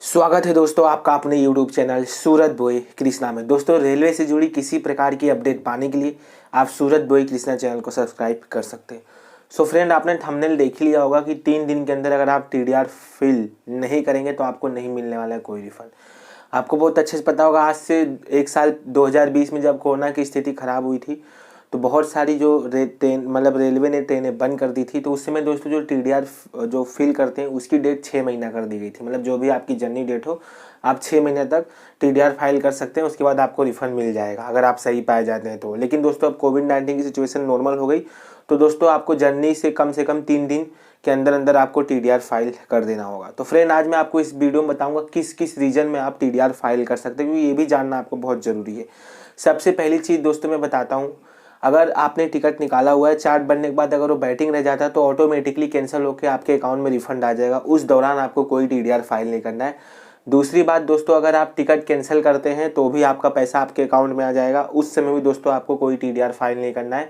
स्वागत है दोस्तों आपका अपने YouTube चैनल सूरत बॉय कृष्णा में। दोस्तों रेलवे से जुड़ी किसी प्रकार की अपडेट पाने के लिए आप सूरत बॉय कृष्णा चैनल को सब्सक्राइब कर सकते हैं। सो फ्रेंड, आपने थंबनेल देख लिया होगा कि 3 दिन के अंदर अगर आप TDR फिल नहीं करेंगे तो आपको नहीं मिलने वाला है कोई रिफंड। आपको बहुत अच्छे से पता होगा, आज से 1 साल 2020 में जब कोरोना की स्थिति खराब हुई थी तो बहुत सारी जो रेलवे ने ट्रेनें बंद कर दी थी। तो उस समय दोस्तों जो TDR जो फिल करते हैं उसकी डेट 6 महीना कर दी गई थी। मतलब जो भी आपकी जर्नी डेट हो, आप 6 महीने तक TDR फाइल कर सकते हैं, उसके बाद आपको रिफंड मिल जाएगा अगर आप सही पाए जाते हैं तो। लेकिन दोस्तों अब कोविड-19 की सिचुएशन नॉर्मल हो गई, तो दोस्तों आपको जर्नी से कम 3 दिन के अंदर अंदर आपको TDR फाइल कर देना होगा। तो फ्रेंड, आज मैं आपको इस वीडियो में बताऊंगा किस किस रीजन में आप TDR फाइल कर सकते हैं, क्योंकि ये भी जानना आपको बहुत ज़रूरी है। सबसे पहली चीज़ दोस्तों मैं बताता हूँ, अगर आपने टिकट निकाला हुआ है, चार्ट बनने के बाद अगर वो बैटिंग रह जाता है तो ऑटोमेटिकली कैंसिल होकर आपके अकाउंट में रिफंड आ जाएगा। उस दौरान आपको कोई TDR फाइल नहीं करना है। दूसरी बात दोस्तों, अगर आप टिकट कैंसिल करते हैं तो भी आपका पैसा आपके अकाउंट में आ जाएगा, उस समय भी दोस्तों आपको कोई TDR फाइल नहीं करना है।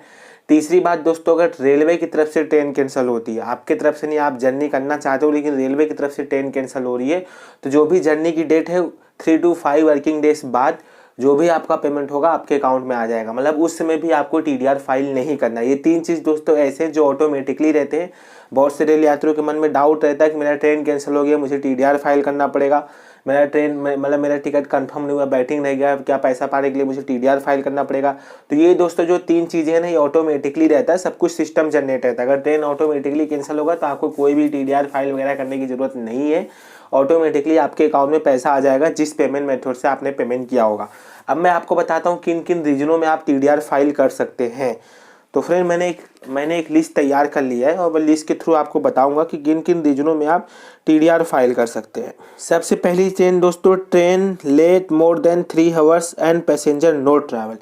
तीसरी बात दोस्तों, अगर रेलवे की तरफ से ट्रेन कैंसिल होती है, आपकी तरफ से नहीं, आप जर्नी करना चाहते हो लेकिन रेलवे की तरफ से ट्रेन कैंसिल हो रही है, तो जो भी जर्नी की डेट है 3 to 5 वर्किंग डेज बाद जो भी आपका पेमेंट होगा आपके अकाउंट में आ जाएगा। मतलब उस समय भी आपको TDR फाइल नहीं करना। ये 3 चीज़ दोस्तों ऐसे हैं जो ऑटोमेटिकली रहते हैं। बहुत से रेल यात्रियों के मन में डाउट रहता है कि मेरा ट्रेन कैंसिल हो गया, मुझे TDR फाइल करना पड़ेगा, मेरा ट्रेन मतलब मेरा टिकट कंफर्म नहीं हुआ, बैटिंग रह गया, क्या पैसा पाने के लिए मुझे TDR फाइल करना पड़ेगा। तो ये दोस्तों जो 3 चीज़ें हैं ना, ये ऑटोमेटिकली रहता है, सब कुछ सिस्टम जनरेट रहता है। अगर ट्रेन ऑटोमेटिकली कैंसिल होगा तो आपको कोई भी TDR फाइल वगैरह करने की जरूरत नहीं है। ऑटोमेटिकली आपके अकाउंट में पैसा आ जाएगा जिस पेमेंट मेथड से आपने पेमेंट किया होगा। अब मैं आपको बताता हूँ किन किन रीजनों में आप TDR फाइल कर सकते हैं। तो फ्रेंड, मैंने एक लिस्ट तैयार कर लिया है और मैं लिस्ट के थ्रू आपको बताऊंगा कि किन किन रीजनों में आप TDR फाइल कर सकते हैं। सबसे पहली ट्रेन दोस्तों, train late more than 3 hours and passenger no travel.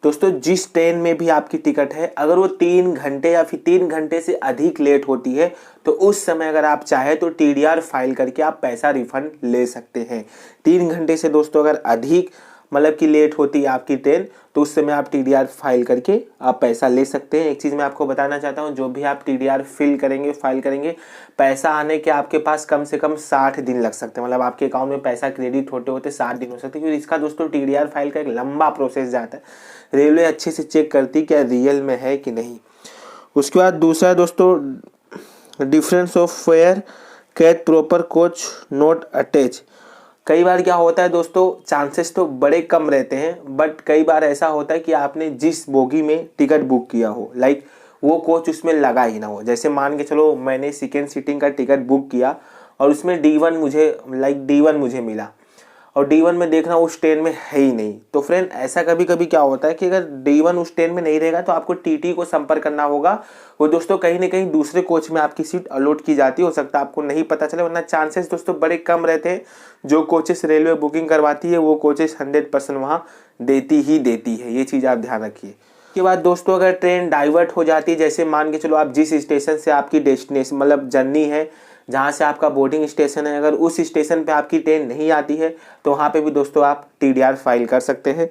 दोस्तों जिस ट्रेन में भी आपकी टिकट है, अगर वो 3 घंटे या फिर 3 घंटे से अधिक लेट होती है तो उस समय अगर आप चाहे तो TDR फाइल करके आप पैसा रिफंड ले सकते हैं। 3 घंटे से दोस्तों अगर अधिक मतलब कि लेट होती है आपकी ट्रेन तो उस समय आप TDR फाइल करके आप पैसा ले सकते हैं। एक चीज़ मैं आपको बताना चाहता हूँ, जो भी आप TDR फाइल करेंगे, पैसा आने के आपके पास कम से कम 60 दिन लग सकते हैं। मतलब आपके अकाउंट में पैसा क्रेडिट होते होते 60 दिन हो सकते हैं, क्योंकि इसका दोस्तों TDR फाइल का एक लंबा प्रोसेस जाता है। रेलवे अच्छे से चेक करती क्या रियल में है कि नहीं। उसके बाद दूसरा दोस्तों, difference of fare cat proper coach not attach. कई बार क्या होता है दोस्तों, चांसेस तो बड़े कम रहते हैं, बट कई बार ऐसा होता है कि आपने जिस बोगी में टिकट बुक किया हो, लाइक वो कोच उसमें लगा ही ना हो। जैसे मान के चलो मैंने सेकेंड सीटिंग का टिकट बुक किया और उसमें D1 मुझे मिला और D1 में देखना उस ट्रेन में है ही नहीं। तो फ्रेंड, ऐसा कभी कभी क्या होता है कि अगर D1 उस ट्रेन में नहीं रहेगा तो आपको TT को संपर्क करना होगा। वो दोस्तों कहीं ना कहीं दूसरे कोच में आपकी सीट अलॉट की जाती हो सकता है आपको नहीं पता चले, वरना चांसेस दोस्तों बड़े कम रहते हैं। जो कोचेस रेलवे बुकिंग करवाती है वो कोचेस 100% वहाँ देती है। ये चीज़ आप ध्यान रखिए। के बाद दोस्तों, अगर ट्रेन डाइवर्ट हो जाती है, जैसे मान के चलो आप जिस स्टेशन से आपकी डेस्टिनेशन मतलब जर्नी है, जहाँ से आपका बोर्डिंग स्टेशन है, अगर उस स्टेशन पे आपकी ट्रेन नहीं आती है तो वहाँ पे भी दोस्तों आप TDR फाइल कर सकते हैं।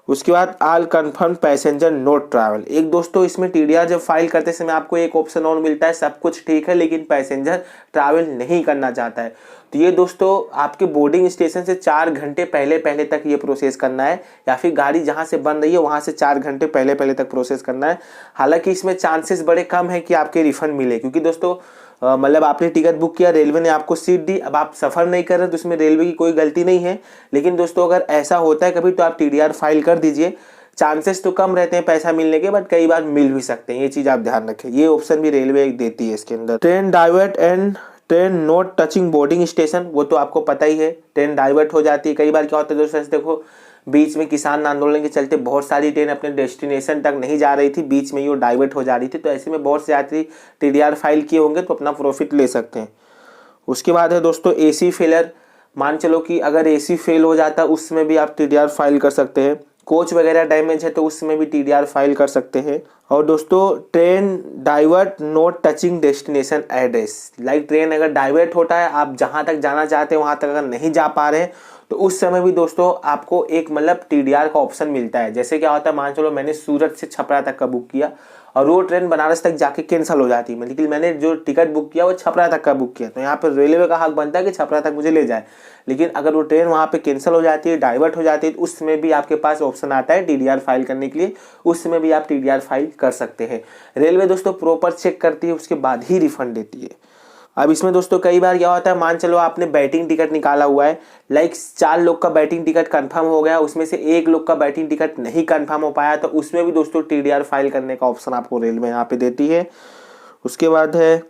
उसके बाद all confirm passenger note travel. एक दोस्तों इसमें TDR जब फाइल करते समय आपको एक ऑप्शन और मिलता है, सब कुछ ठीक है लेकिन पैसेंजर ट्रैवल नहीं करना चाहता है। तो ये दोस्तों आपके बोर्डिंग स्टेशन से 4 घंटे पहले तक ये प्रोसेस करना है, या फिर गाड़ी जहाँ से बन रही है वहाँ से 4 घंटे पहले तक प्रोसेस करना है। हालांकि इसमें चांसेस बड़े कम है कि आपके रिफंड मिले, क्योंकि दोस्तों मतलब आपने टिकट बुक किया, रेलवे ने आपको सीट दी, अब आप सफ़र नहीं कर रहे तो उसमें रेलवे की कोई गलती नहीं है। लेकिन दोस्तों अगर ऐसा होता है कभी तो आप TDR फाइल कर दीजिए। चांसेस तो कम रहते हैं पैसा मिलने के, बट कई बार मिल भी सकते हैं, ये चीज़ आप ध्यान रखें। ये ऑप्शन भी रेलवे देती है इसके अंदर। Train divert and train not touching boarding station, वो तो आपको पता ही है, ट्रेन डाइवर्ट हो जाती है। कई बार क्या होता है दोस्तों, देखो बीच में किसान आंदोलन के चलते बहुत सारी ट्रेन अपने डेस्टिनेशन तक नहीं जा रही थी, बीच में ही वो डाइवर्ट हो जा रही थी, तो ऐसे में बहुत से यात्री TDR फाइल किए होंगे तो अपना प्रॉफिट ले सकते हैं। उसके बाद है दोस्तों AC फेलर। मान चलो कि अगर AC फेल हो जाता है उसमें भी आप TDR फाइल कर सकते हैं। कोच वगैरह डैमेज है तो उसमें भी TDR फाइल कर सकते हैं। और दोस्तों train divert not touching destination address, like train अगर डाइवर्ट होता है, आप जहाँ तक जाना चाहते हैं वहाँ तक अगर नहीं जा पा रहे हैं तो उस समय भी दोस्तों आपको एक मतलब TDR का ऑप्शन मिलता है। जैसे क्या होता है, मान चलो मैंने सूरत से छपरा तक का बुक किया और वो ट्रेन बनारस तक जाके कैंसिल हो जाती है, लेकिन मैंने जो टिकट बुक किया वो छपरा तक का बुक किया, तो यहाँ पर रेलवे का हक बनता है कि छपरा तक मुझे ले जाए। लेकिन अगर वो ट्रेन वहाँ पे कैंसिल हो जाती है, डाइवर्ट हो जाती है, तो उस समय भी आपके पास ऑप्शन आता है TDR फाइल करने के लिए, उस समय भी आप TDR फाइल कर सकते हैं। रेलवे दोस्तों प्रॉपर चेक करती है, उसके बाद ही रिफंड देती है। अब इसमें दोस्तों कई बार क्या होता है, मान चलो आपने बैटिंग टिकट निकाला हुआ है, लाइक 4 लोग का बैटिंग टिकट कंफर्म हो गया, उसमें से 1 लोग का बैटिंग टिकट नहीं कंफर्म हो पाया, तो उसमें भी दोस्तों TDR फाइल करने का ऑप्शन आपको रेलवे यहाँ पे देती है। उसके बाद है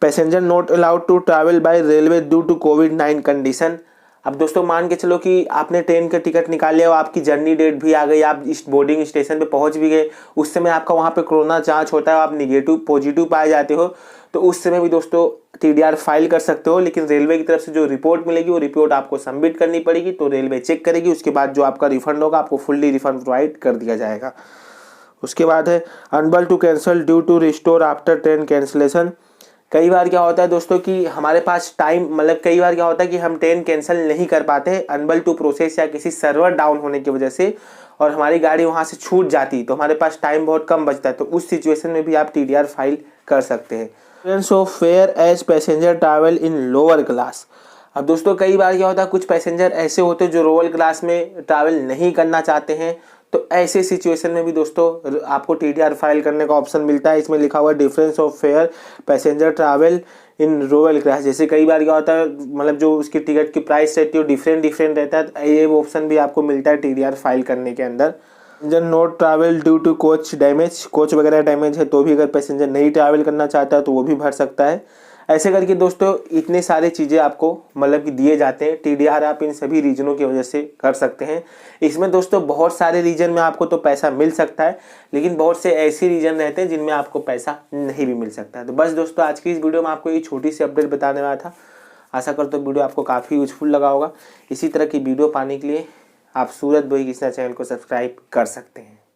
passenger not allowed to travel by railway due to कोविड-19 कंडीशन। अब दोस्तों मान के चलो कि आपने ट्रेन का टिकट निकाल लिया और आपकी जर्नी डेट भी आ गई, आप इस बोर्डिंग स्टेशन पे पहुंच भी गए, उस समय आपका वहां पे कोरोना जांच होता है, आप निगेटिव पॉजिटिव पाए जाते हो, तो उस समय भी दोस्तों TDR फाइल कर सकते हो। लेकिन रेलवे की तरफ से जो रिपोर्ट मिलेगी वो रिपोर्ट आपको सबमिट करनी पड़ेगी, तो रेलवे चेक करेगी, उसके बाद जो आपका रिफंड होगा आपको फुल्ली रिफंड प्रोवाइड कर दिया जाएगा। उसके बाद है unable to cancel due to restore after train cancellation. कई बार क्या होता है दोस्तों कि हमारे पास टाइम, मतलब कई बार क्या होता है कि हम ट्रेन कैंसिल नहीं कर पाते हैं अनबल टू प्रोसेस या किसी सर्वर डाउन होने की वजह से, और हमारी गाड़ी वहाँ से छूट जाती, तो हमारे पास टाइम बहुत कम बचता है, तो उस सिचुएशन में भी आप TDR फाइल कर सकते हैं। Difference of fare as passenger travel in lower class. अब दोस्तों कई बार क्या होता है, कुछ पैसेंजर ऐसे होते हैं जो रोअल क्लास में ट्रैवल नहीं करना चाहते हैं, तो ऐसे सिचुएशन में भी दोस्तों आपको TDR फाइल करने का ऑप्शन मिलता है। इसमें लिखा हुआ है difference of fare passenger travel in royal class. जैसे कई बार क्या होता है, मतलब जो उसकी टिकट की प्राइस रहती है वो डिफरेंट रहता है, तो ये ऑप्शन भी आपको मिलता है TDR फाइल करने के अंदर। Passenger not travel due to coach damage, coach वगैरह डैमेज है तो भी अगर पैसेंजर नहीं ट्रैवल करना चाहता है तो वो भी भर सकता है। ऐसे करके दोस्तों इतने सारे चीज़ें आपको मतलब कि दिए जाते हैं। TDR आप इन सभी रीजनों की वजह से कर सकते हैं। इसमें दोस्तों बहुत सारे रीजन में आपको तो पैसा मिल सकता है, लेकिन बहुत से ऐसे रीजन रहते हैं जिनमें आपको पैसा नहीं भी मिल सकता है। तो बस दोस्तों आज की इस वीडियो में आपको ये छोटी सी अपडेट बताने वाला था। आशा करता हूँ वीडियो आपको काफ़ी यूजफुल लगा होगा। इसी तरह की वीडियो पाने के लिए आप सूरत बोई कृष्णा चैनल को सब्सक्राइब कर सकते हैं।